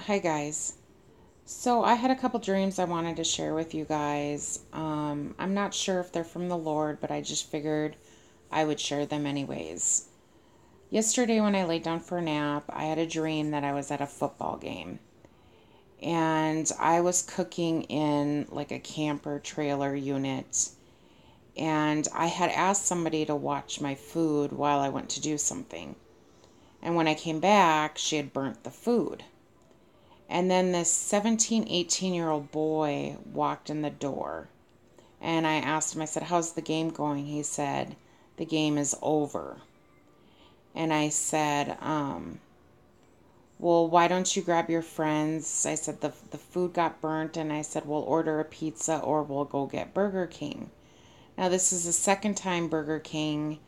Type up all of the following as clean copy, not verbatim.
Hi guys. So I had a couple dreams I wanted to share with you guys. I'm not sure if they're from the Lord, but I just figured I would share them anyways. Yesterday when I laid down for a nap, I had a dream that I was at a football game and I was cooking in like a camper trailer unit, and I had asked somebody to watch my food while I went to do something. And when I came back, she had burnt the food. And then this 17, 18-year-old boy walked in the door. And I asked him, I said, "How's the game going?" He said, "The game is over." And I said, "Well, why don't you grab your friends?" I said, the food got burnt. And I said, "We'll order a pizza or we'll go get Burger King." Now, this is the second time Burger King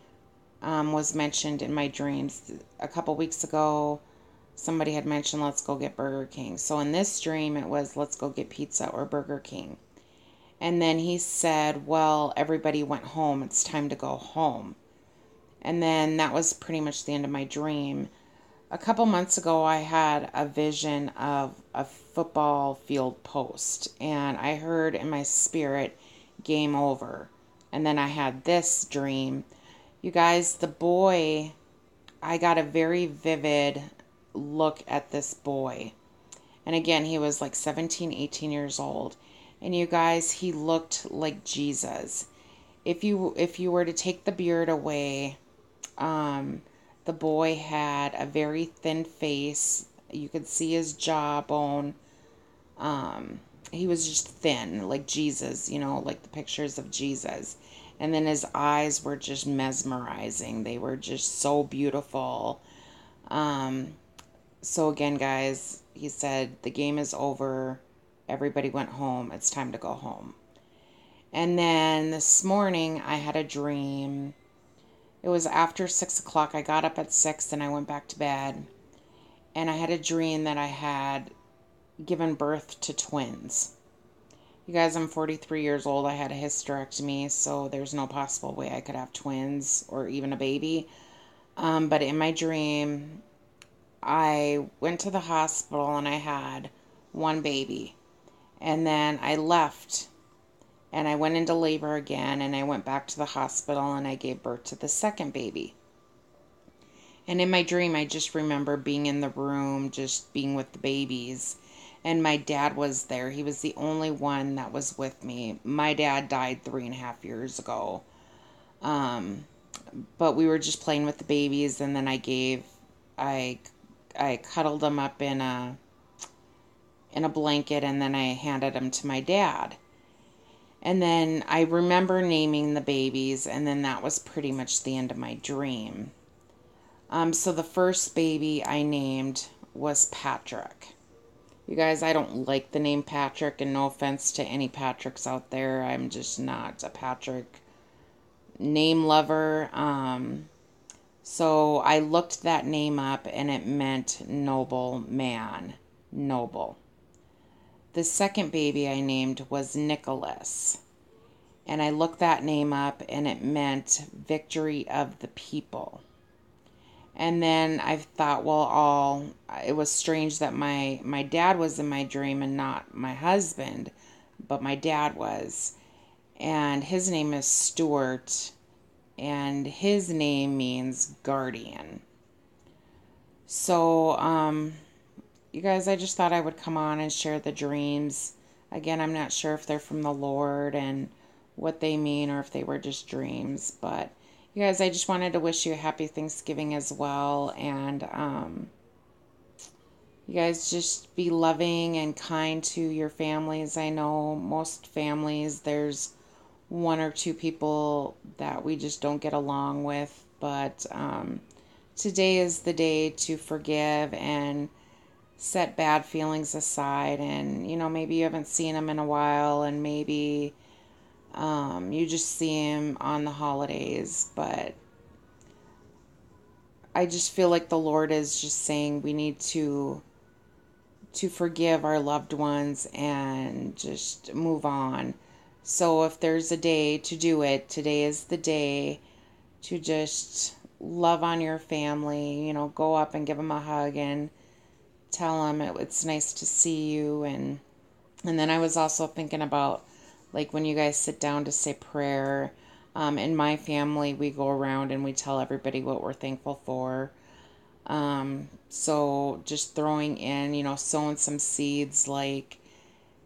was mentioned in my dreams. A couple weeks ago, somebody had mentioned, "Let's go get Burger King." So in this dream, it was, "Let's go get pizza or Burger King." And then he said, "Well, everybody went home. It's time to go home." And then that was pretty much the end of my dream. A couple months ago, I had a vision of a football field post, and I heard in my spirit, "Game over." And then I had this dream. You guys, the boy, I got a very vivid look at this boy. And again, he was like 17, 18 years old. And you guys, he looked like Jesus. If you were to take the beard away, um, the boy had a very thin face. You could see his jawbone. He was just thin, like Jesus, like the pictures of Jesus. And then his eyes were just mesmerizing. They were just so beautiful. Um, so again, guys, he said, "The game is over. Everybody went home. It's time to go home." And then this morning, I had a dream. It was after 6 o'clock. I got up at 6 and I went back to bed. And I had a dream that I had given birth to twins. You guys, I'm 43 years old. I had a hysterectomy, so there's no possible way I could have twins or even a baby. But in my dream, I went to the hospital and I had one baby. And then I left and I went into labor again, and I went back to the hospital and I gave birth to the second baby. And in my dream, I just remember being in the room, just being with the babies. And my dad was there. He was the only one that was with me. My dad died 3.5 years ago. Um, but we were just playing with the babies, and then I I cuddled them up in a blanket, and then I handed them to my dad. And then I remember naming the babies, and then that was pretty much the end of my dream. So the first baby I named was Patrick. You guys, I don't like the name Patrick, and no offense to any Patricks out there. I'm just not a Patrick name lover. So I looked that name up, and it meant noble man. Noble. The second baby I named was Nicholas. And I looked that name up, and it meant victory of the people. And then I thought, well, it was strange that my dad was in my dream and not my husband, but my dad was. And his name is Stuart, and his name means guardian. So, you guys, I just thought I would come on and share the dreams. Again, I'm not sure if they're from the Lord and what they mean, or if they were just dreams. But you guys, I just wanted to wish you a happy Thanksgiving as well. And you guys just be loving and kind to your families. I know most families, there's one or two people that we just don't get along with. But today is the day to forgive and set bad feelings aside. And maybe you haven't seen them in a while, and maybe you just see him on the holidays. But I just feel like the Lord is just saying we need to forgive our loved ones and just move on. So if there's a day to do it, today is the day to just love on your family. Go up and give them a hug and tell them it's nice to see you. And then I was also thinking about, like, when you guys sit down to say prayer, in my family, we go around and we tell everybody what we're thankful for. So just throwing in, sowing some seeds, like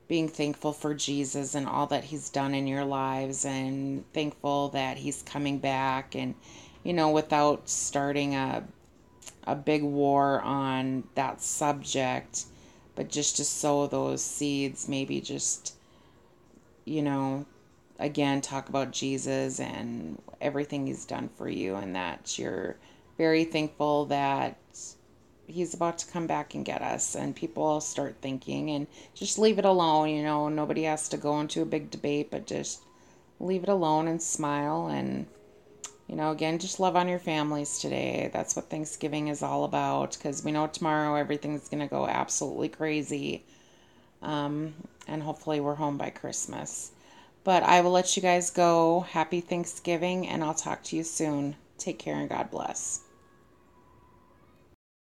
being thankful for Jesus and all that he's done in your lives, and thankful that he's coming back, and, without starting a big war on that subject, but just to sow those seeds, maybe just, you know, again, talk about Jesus and everything he's done for you, and that you're very thankful that he's about to come back and get us. And people start thinking, and just leave it alone. Nobody has to go into a big debate, but just leave it alone and smile. And, again, just love on your families today. That's what Thanksgiving is all about, because we know tomorrow everything's going to go absolutely crazy. And hopefully we're home by Christmas. But I will let you guys go. Happy Thanksgiving, and I'll talk to you soon. Take care and God bless.